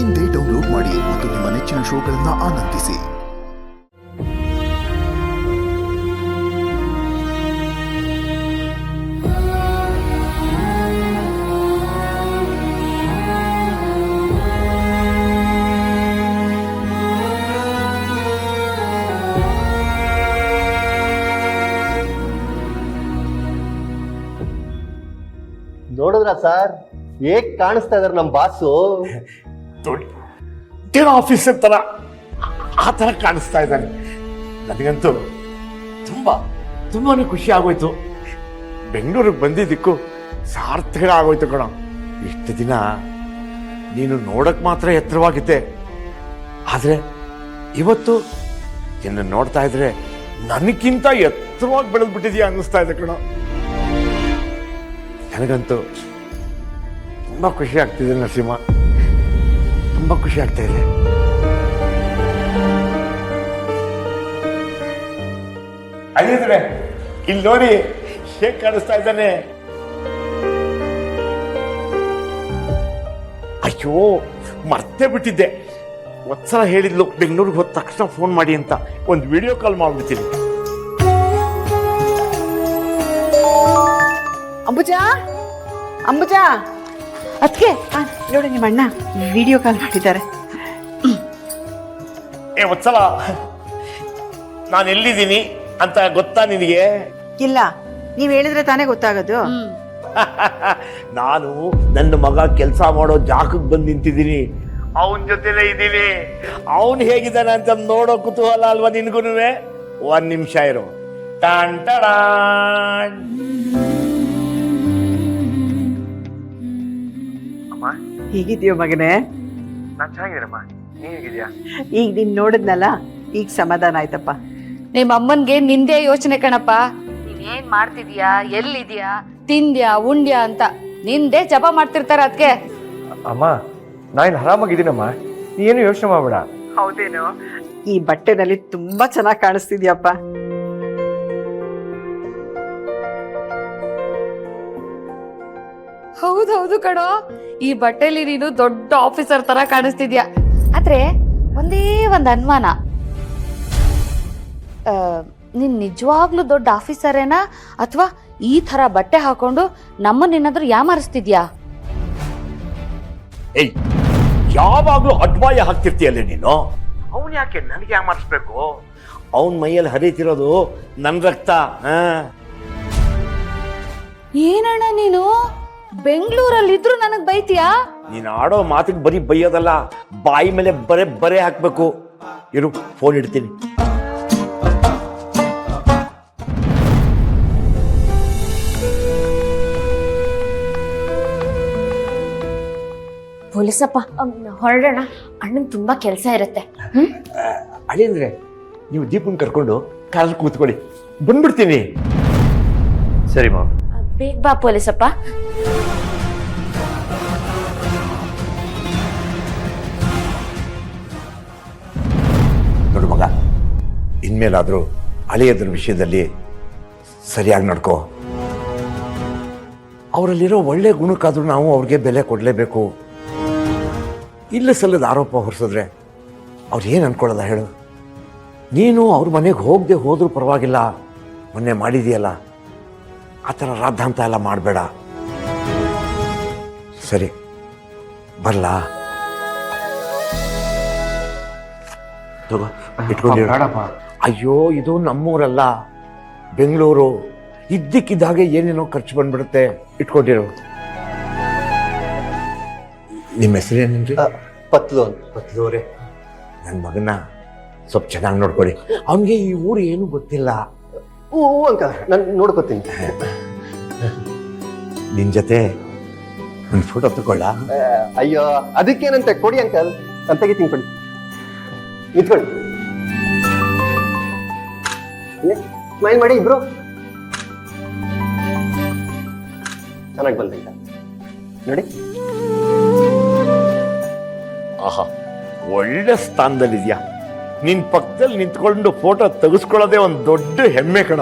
ಇಂದೇ ಡೌನ್ಲೋಡ್ ಮಾಡಿ ಮತ್ತು ನಿಮ್ಮ ನೆಚ್ಚಿನ ಶೋಗಳನ್ನು ಆನಂದಿಸಿ. ನೋಡಿದ್ರ ಸರ್ ಹೇಗ್ ಕಾಣಿಸ್ತಾ ಇದಾರೆ ನಮ್ ಬಾಸು. ದೊಡ್ಡ ಆಫೀಸರ್ ತರ ಆ ತರ ಕಾಣಿಸ್ತಾ ಇದ್ದಾನೆ. ನನಗಂತೂ ತುಂಬಾನೇ ಖುಷಿ ಆಗೋಯ್ತು. ಬೆಂಗಳೂರಿಗೆ ಬಂದಿದ್ದಕ್ಕೂ ಸಾರ್ಥಕ ಆಗೋಯ್ತು ಕಣ. ಇಷ್ಟು ದಿನ ನೀನು ನೋಡಕ್ ಮಾತ್ರ ಎತ್ತರವಾಗಿದ್ದೆ, ಆದ್ರೆ ಇವತ್ತು ನಿನ್ನ ನೋಡ್ತಾ ಇದ್ರೆ ನನಗಿಂತ ಎತ್ತರವಾಗಿ ಬೆಳೆದ್ಬಿಟ್ಟಿದ್ಯಾ ಅನ್ನಿಸ್ತಾ ಇದೆ ಕಣ. ನನಗಂತೂ ತುಂಬಾ ಖುಷಿ ಆಗ್ತಿದೆ ನರಸಿಂಹ, ತುಂಬಾ ಖುಷಿ ಆಗ್ತಾ ಇದೆ. ಅಲ್ಲಿದ್ರೆ ಇಲ್ಲಿ ನೋಡಿ ಹೇಗ್ ಕಾಣಿಸ್ತಾ ಇದ್ದಾನೆ. ಅಯ್ಯೋ ಮರ್ತೇ ಬಿಟ್ಟಿದ್ದೆ. ಒಂದ್ಸಲ ಹೇಳಿದ್ಲು ಬೆಂಗಳೂರಿಗೆ ಹೋದ ತಕ್ಷಣ ಫೋನ್ ಮಾಡಿ ಅಂತ. ಒಂದು ವಿಡಿಯೋ ಕಾಲ್ ಮಾಡ್ಬಿಡ್ತೀನಿ. ಅಂಬುಜಾ ಅಂಬುಜಾ ಅದಕ್ಕೆ ನೋಡಿ ನಿಮ್ಮ ಅಣ್ಣ ವಿಡಿಯೋ ಕಾಲ್ ಮಾಡಿದ್ದಾರೆ. ಒಂದ್ಸಲ ನಾನು ಎಲ್ಲಿದ್ದೀನಿ ಅಂತ ಗೊತ್ತಾ ನಿನಗೆ? ಇಲ್ಲ, ನೀವ್ ಹೇಳಿದ್ರೆ ತಾನೇ ಗೊತ್ತಾಗೋದು. ನಾನು ನನ್ನ ಮಗ ಕೆಲಸ ಮಾಡೋ ಜಾಗಕ್ಕೆ ಬಂದು ನಿಂತಿದ್ದೀನಿ. ಅವನ ಜೊತೆಲೇ ಇದ್ದೀನಿ. ಅವನು ಹೇಗಿದ್ದಾನೆ ಅಂತ ನೋಡೋ ಕುತೂಹಲ ಅಲ್ವಾ ನಿನ್ಗೂನುವೆ? ಒಂದ್ ನಿಮಿಷ ಇರು. ಟಾನ್ ಟಾಡಾನ್. ಹೇಗಿದ್ಯೋ ಮಗನೇ? ನಾನು ಚೆನ್ನಾಗಿದ್ದೀನಮ್ಮ, ನೀನ್ ಹೇಗಿದ್ಯಾ? ಈಗ ನೀನ್ ನೋಡಿದ್ನಲ್ಲ, ಈಗ ಸಮಾಧಾನ ಆಯ್ತಪ್ಪ. ನಿಮ್ಮ ಅಮ್ಮನ್ಗೆ ನಿಂದೇ ಯೋಚನೆ ಕಣಪ್ಪ. ನೀನ್ ಮಾಡ್ತಿದ್ಯಾ, ಎಲ್ಲಿದ್ಯಾ, ತಿಂದ್ಯಾ, ಉಂಡ್ಯಾ ಅಂತ ನಿಂದೇ ಜಪ ಮಾಡ್ತಿರ್ತಾರ ಅದಕ್ಕೆ. ಅಮ್ಮ ನಾನು ಆರಾಮಾಗಿದ್ದೀನಮ್ಮ, ನೀನು ಯೋಚನೆ ಮಾಡಬೇಡ. ಹೌದೇನೋ? ಈ ಬಟ್ಟೆನಲ್ಲಿ ತುಂಬಾ ಚೆನ್ನಾಗಿ ಕಾಣಿಸ್ತಿದ್ಯಪ್ಪ. ಹೌದೌದು ಕಣೋ, ಈ ಬಟ್ಟೆಲಿ ನೀನು ದೊಡ್ಡ ಆಫೀಸರ್ ತರ ಕಾಣಿಸ್ತಿದ್ಯಾ. ಆದ್ರೆ ಒಂದೇ ಒಂದ್ ಅನುಮಾನ, ನೀನ್ ನಿಜವಾಗ್ಲೂ ದೊಡ್ಡ ಆಫೀಸರೇನಾ ಅಥವಾ ಈ ತರ ಬಟ್ಟೆ ಹಾಕೊಂಡು ನಮ್ಮನ್ನೇನಾದ್ರೂ ಯಾಮಾರಿಸ್ತಿದ್ಯಾ? ಏಯ್, ಯಾವಾಗ್ಲೂ ಅಡ್ವಾಯ ಹಾಕ್ತಿರ್ತೀಯಲ್ಲೇ ನೀನು. ಅವನ್ ಯಾಕೆ ನನಗೆ ಯಾಮಾರಿಸ್ಬೇಕು? ಅವನ್ ಮೈಯಲ್ಲಿ ಹರಿತಿರೋದು ನನ್ ರಕ್ತ. ಏನಣ್ಣ ನೀನು ಬೆಂಗಳೂರಲ್ಲಿದ್ರು ನನಗ್ ಬೈತೀಯಾ? ನೀನ್ ಆಡೋ ಮಾತಿಗೆ ಬರೀ ಬೈಯೋದಲ್ಲ, ಬಾಯಿ ಮೇಲೆ ಬರೆ ಹಾಕ್ಬೇಕು. ಇರು, ಫೋನ್ ಇಡ್ತೀನಿ. ಪೊಲೀಸಪ್ಪ ಹೊರಡೋಣ, ಅಣ್ಣನ್ ತುಂಬಾ ಕೆಲಸ ಇರುತ್ತೆ. ಅಳಿಯಂದ್ರೆ ನೀವು ದೀಪನ್ ಕರ್ಕೊಂಡು ಕಾರಲ್ಲಿ ಕೂತ್ಕೊಳ್ಳಿ, ಬಂದ್ಬಿಡ್ತೀನಿ. ಸರಿ ಮಾವ. ಬೇಗ ಬಾ ಪೊಲೀಸಪ್ಪ. ನೋಡು ಮಗ, ಇನ್ಮೇಲಾದ್ರೂ ಅಳಿಯದ್ರ ವಿಷಯದಲ್ಲಿ ಸರಿಯಾಗಿ ನಡ್ಕೋ. ಅವರಲ್ಲಿರೋ ಒಳ್ಳೆ ಗುಣಕ್ಕಾದ್ರೂ ನಾವು ಅವ್ರಿಗೆ ಬೆಲೆ ಕೊಡಲೇಬೇಕು. ಇಲ್ಲ ಸಲ್ಲದ ಆರೋಪ ಹೊರಿಸಿದ್ರೆ ಅವ್ರು ಏನು ಅನ್ಕೊಳ್ಳಲ್ಲ ಹೇಳು? ನೀನು ಅವ್ರ ಮನೆಗೆ ಹೋಗದೆ ಹೋದ್ರೂ ಪರವಾಗಿಲ್ಲ, ಮೊನ್ನೆ ಮಾಡಿದೆಯಲ್ಲ ಆ ಥರ ರಾದ್ದಾಂತ ಎಲ್ಲ ಮಾಡಬೇಡ. ಸರಿ, ಬರಲಾ? ತಗೋ, ಇಟ್ಕೊಂಡು. ಅಯ್ಯೋ, ಇದು ನಮ್ಮೂರಲ್ಲ, ಬೆಂಗಳೂರು. ಇದ್ದಕ್ಕಿದ್ದಾಗೆ ಏನೇನೋ ಖರ್ಚು ಬಂದ್ಬಿಡುತ್ತೆ. ಇಟ್ಕೊಂಡಿರು. ನಿಮ್ಮ ಹೆಸರೇನೇನ್ರಿ? ಪತ್ಲೂರೇ. ನನ್ನ ಮಗನ ಸ್ವಲ್ಪ ಚೆನ್ನಾಗಿ ನೋಡ್ಕೊಳ್ಳಿ. ಅವನಿಗೆ ಈ ಊರು ಏನು ಗೊತ್ತಿಲ್ಲ. ಅಂಕಲ್, ನಾನು ನೋಡ್ಕೋತೀನಿ. ನಿನ್ ಜೊತೆ ಒಂದು ಫೋಟೋ ತಗೊಳ್ಳ? ಅಯ್ಯೋ, ಅದಕ್ಕೇನಂತೆ, ಕೊಡಿ ಅಂಕಲ್, ನಾನು ತೆಗಿತೀನಿ, ಕೊಡಿ. ನಿಂತ್ಕೊಳ್ಳಿ, ಸ್ಮೈಲ್ ಮಾಡಿ ಇಬ್ರು. ಚೆನ್ನಾಗಿ ಬಂದಂತ ನೋಡಿ. ಆಹಾ, ಒಳ್ಳೆ ಸ್ಥಾನದಲ್ಲಿದ್ಯಾ. ನಿನ್ ಪಕ್ಕದಲ್ಲಿ ನಿಂತ್ಕೊಂಡು ಫೋಟೋ ತೆಗೆಸ್ಕೊಳ್ಳೋದೇ ಒಂದು ದೊಡ್ಡ ಹೆಮ್ಮೆ ಕಣ.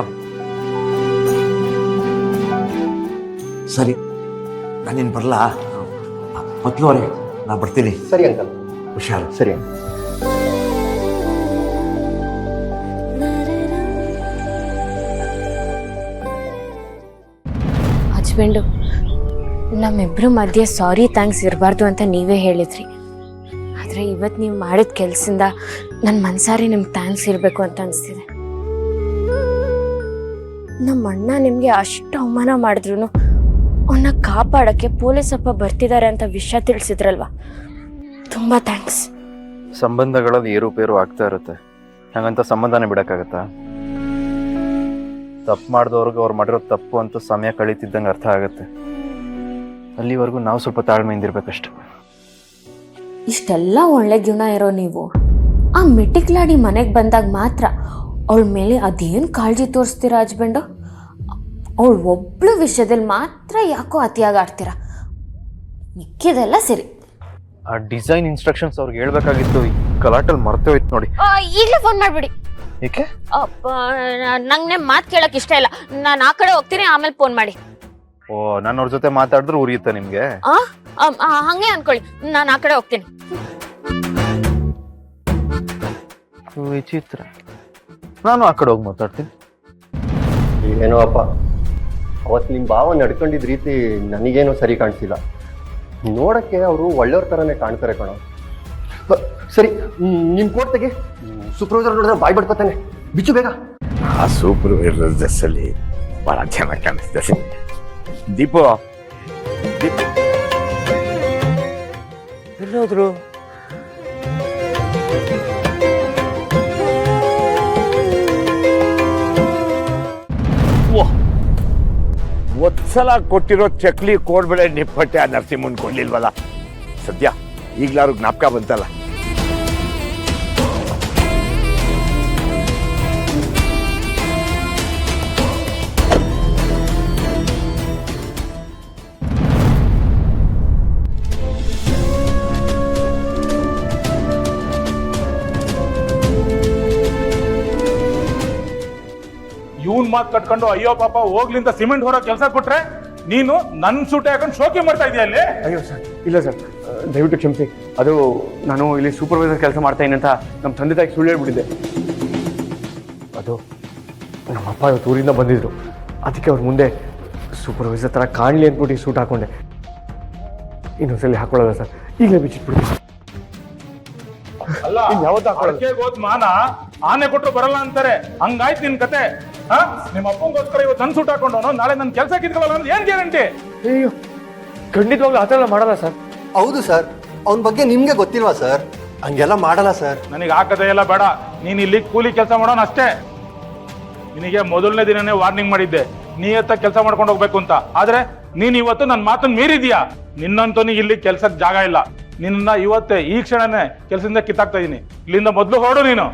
ಸರಿ, ನಾನಿನ್ ಬರಲಾ? ಪತ್ಲು ಅವರೇ, ನಾ ಬರ್ತೀನಿ. ಸರಿ ಅಂಕಲ್. ಹುಷಾರು. ಸರಿ. ಹಸ್ಬೆಂಡು, ನಮ್ಮಿಬ್ರ ಮಧ್ಯೆ ಸಾರಿ ಥ್ಯಾಂಕ್ಸ್ ಇರಬಾರ್ದು ಅಂತ ನೀವೇ ಹೇಳಿದ್ರಿ. ಆದರೆ ಇವತ್ತು ನೀವು ಮಾಡಿದ ಕೆಲಸದಿಂದ ನನ್ನ ಮನಸಾರಿ ನಿಮ್ಗೆ ಥ್ಯಾಂಕ್ಸ್ ಇರಬೇಕು ಅಂತ ಅನಿಸ್ತಿದೆ. ನಮ್ಮ ಅಣ್ಣ ನಿಮಗೆ ಅಷ್ಟು ಅವಮಾನ ಮಾಡಿದ್ರು ಅವನ್ನ ಕಾಪಾಡೋಕ್ಕೆ ಪೊಲೀಸಪ್ಪ ಬರ್ತಿದ್ದಾರೆ ಅಂತ ವಿಷಯ ತಿಳಿಸಿದ್ರಲ್ವ, ತುಂಬ ಥ್ಯಾಂಕ್ಸ್. ಸಂಬಂಧಗಳಲ್ಲಿ ಏರುಪೇರು ಆಗ್ತಾ ಇರುತ್ತೆ, ಹಂಗಂತ ಸಂಬಂಧನೇ ಬಿಡೋಕ್ಕಾಗತ್ತಾ? ತಪ್ಪು ಮಾಡಿದವ್ರಿಗೆ ಅವ್ರು ಮಾಡಿರೋ ತಪ್ಪು ಅಂತ ಸಮಯ ಕಳೀತಿದ್ದಂಗೆ ಅರ್ಥ ಆಗುತ್ತೆ. ಅಲ್ಲಿವರೆಗೂ ನಾವು ಸ್ವಲ್ಪ ತಾಳ್ಮೆಯಿಂದಿರ್ಬೇಕಷ್ಟೆ. ಇಷ್ಟೆಲ್ಲ ಒಳ್ಳೆ ಗುಣ ಇರೋ ನೀವು ಆ ಮಿಟಿಕ್ಲಾಡಿ ಮನೆಗೆ ಬಂದಾಗ ಮಾತ್ರ ಅವಳ ಮೇಲೆ ಅದೇನು ಕಾಳಜಿ ತೋರಿಸ್ತೀರಾ ಹಸ್ಬೆಂಡು? ಅವಳು ಒಬ್ಳು ವಿಷಯದಲ್ಲಿ ಮಾತ್ರ ಯಾಕೋ ಅತಿಯಾಗಿ ಆಡ್ತೀರಾ, ಮಿಕ್ಕಿದೆಲ್ಲ ಸರಿ. ಆ ಡಿಸೈನ್ ಇನ್ಸ್ಟ್ರಕ್ಷನ್ಸ್ ಅವ್ರಿಗೆ ಹೇಳ್ಬೇಕಾಗಿತ್ತು, ಈ ಗಲಾಟಲ್ಲಿ ಮರ್ತೇ ಹೋಯ್ತು ನೋಡಿ. ಈಗಲೇ ಫೋನ್ ಮಾಡಿಬಿಡಿ. ಏಕೆ? ನಂಗೆ ಮಾತು ಕೇಳಕ್ಕೆ ಇಷ್ಟ ಇಲ್ಲ, ನಾನು ಆ ಕಡೆ ಹೋಗ್ತೀನಿ, ಆಮೇಲೆ ಫೋನ್ ಮಾಡಿ. ಓ, ನಾನು ಅವ್ರ ಜೊತೆ ಮಾತಾಡಿದ್ರೆ ಉರಿಯುತ್ತೆ ನಿಮಗೆ? ಹಂಗೆ ಅನ್ಕೊಳ್ಳಿ, ನಾನು ಆ ಕಡೆ ಹೋಗ್ತೀನಿ. ವಿಚಿತ್ರ. ನಾನು ಆ ಕಡೆ ಹೋಗಿ ಮಾತಾಡ್ತೀನಿ. ಏನೋ ಅಪ್ಪ, ಅವತ್ತು ನಿಮ್ಮ ಭಾವ ನಡ್ಕೊಂಡಿದ್ದ ರೀತಿ ನನಗೇನೋ ಸರಿ ಕಾಣಿಸಿಲ್ಲ. ನೋಡಕ್ಕೆ ಅವರು ಒಳ್ಳೆಯವ್ರ ಥರನೇ ಕಾಣ್ತಾರೆ ಕಣೋ. ಸರಿ, ನಿಮ್ಮ ಕೋಟ್ ತೆಗೆ. ಸೂಪರ್ವೈಸರ್ ನೋಡಿದ್ರೆ ಬಾಯ್ ಬಿಡ್ಕೊತಾನೆ. ಬಿಚ್ಚು ಬೇಗ. ಆ ಸೂಪರ್ವೈಸರ್ ಡ್ರೆಸ್ಸಲ್ಲಿ ಭಾಳ ಚೆನ್ನಾಗಿ ಕಾಣಿಸ್ತದೆ. ದೀಪು, ಎಲ್ಲೋದ್ರು? ಒತ್ಸಲ ಕೊಟ್ಟಿರೋ ಚಕ್ಲಿ ಕೋಡ್ಬೇಳೆ ನಿಪ್ಪಟ್ಟೆ ಆ ನರಸಿಂಹನ್ ಕೊಡ್ಲಿಲ್ವಲ್ಲ? ಸದ್ಯ ಈಗ್ಲಾರು ಜ್ಞಾಪಕ ಬಂತಲ್ಲ. ಇವನ್ ಮಾತು ಕಟ್ಕೊಂಡು ಅಯ್ಯೋ ಪಾಪ ಹೋಗ್ಲಿಂದ ಸಿಮೆಂಟ್ ಹೊರ ಕೆಲಸ ಕೊಟ್ರೆ ನೀನು ನನ್ನ ಸೂಟೆ ಹಾಕೊಂಡು ಶೋಕಿ ಮಾಡ್ತಾ ಇದೀಯ ಅಲ್ಲಿ. ಅಯ್ಯೋ ಸರ್, ಇಲ್ಲ ಸರ್, ದಯವಿಟ್ಟು ಕ್ಷಮಿಸಿ. ಅದು ನಾನು ಇಲ್ಲಿ ಸೂಪರ್ವೈಸರ್ ಕೆಲಸ ಮಾಡ್ತಾ ಇದ್ದೀನಿ ಅಂತ ನಮ್ಮ ತಂದೆ ತಾಯಿಗೆ ಸುಳ್ಳು ಹೇಳ್ಬಿಟ್ಟಿದ್ದೆ. ಅದು ನಮ್ಮಪ್ಪ ಇವತ್ತು ಊರಿಂದ ಬಂದಿದ್ರು, ಅದಕ್ಕೆ ಅವ್ರ ಮುಂದೆ ಸೂಪರ್ವೈಸರ್ ಥರ ಕಾಣಲಿ ಅಂದ್ಬಿಟ್ಟು ಸೂಟ್ ಹಾಕೊಂಡೆ. ಇನ್ನೊಂದ್ಸಲಿ ಹಾಕೊಳ್ಳೋದ ಸರ್, ಈಗಲೇ ಬಿಚ್ಚಿಟ್ಬಿಡಿ. ಅಲ್ಲ, ಅಡಿಕೆಗೆ ಹೋದ್ ಮಾನ ಆನೆ ಕೊಟ್ಟರು ಬರಲ್ಲ ಅಂತಾರೆ, ಹಂಗಾಯ್ತು ನಿನ್ ಕತೆ. ನಿಮ್ಮ ಅಪ್ಪಂಗೋಸ್ಕರ ಇವತ್ತು ನನ್ ಸೂಟ್ ಹಾಕೊಂಡವನು ನಾಳೆ ನನ್ ಕೆಲಸ ಕಿತ್ಕೊಳ್ಳಲ್ಲ ಅಂದ್ರೆ ಏನ್ ಗ್ಯಾರಂಟಿ? ಅಯ್ಯೋ, ಖಂಡಿತವಾಗ್ಲೂ ಆ ಥರ ಮಾಡಲ್ಲ ಸರ್. ಹೌದು ಸರ್, ಅವನ ಬಗ್ಗೆ ನಿಮ್ಗೆ ಗೊತ್ತಿಲ್ವಾ ಸರ್? ಹಂಗೆಲ್ಲ ಮಾಡಲ್ಲ ಸರ್. ನನಗೆ ಆ ಕತೆ ಎಲ್ಲ ಬೇಡ. ನೀನ್ ಇಲ್ಲಿ ಕೂಲಿ ಕೆಲಸ ಮಾಡೋಣ ಅಷ್ಟೇ. ನಿನಗೆ ಮೊದಲನೇ ದಿನನೇ ವಾರ್ನಿಂಗ್ ಮಾಡಿದ್ದೆ, ನೀಯತ್ತ ಕೆಲಸ ಮಾಡ್ಕೊಂಡು ಹೋಗ್ಬೇಕು ಅಂತ. ಆದ್ರೆ ನೀನ್ ಇವತ್ತು ನನ್ನ ಮಾತನ್ನ ಮೀರಿದೀಯಾ. ನಿನ್ನಂತೂ ಇಲ್ಲಿ ಕೆಲ್ಸಕ್ಕೆ ಜಾಗ ಇಲ್ಲ. ನಿನ್ನ ಇವತ್ತೇ ಈ ಕ್ಷಣನೇ ಕೆಲಸದಿಂದ ಕಿತ್ತಾಕ್ತಾ ಇದೀನಿ. ಇಲ್ಲಿಂದ ಮೊದಲು ಹೊರಡು ನೀನು.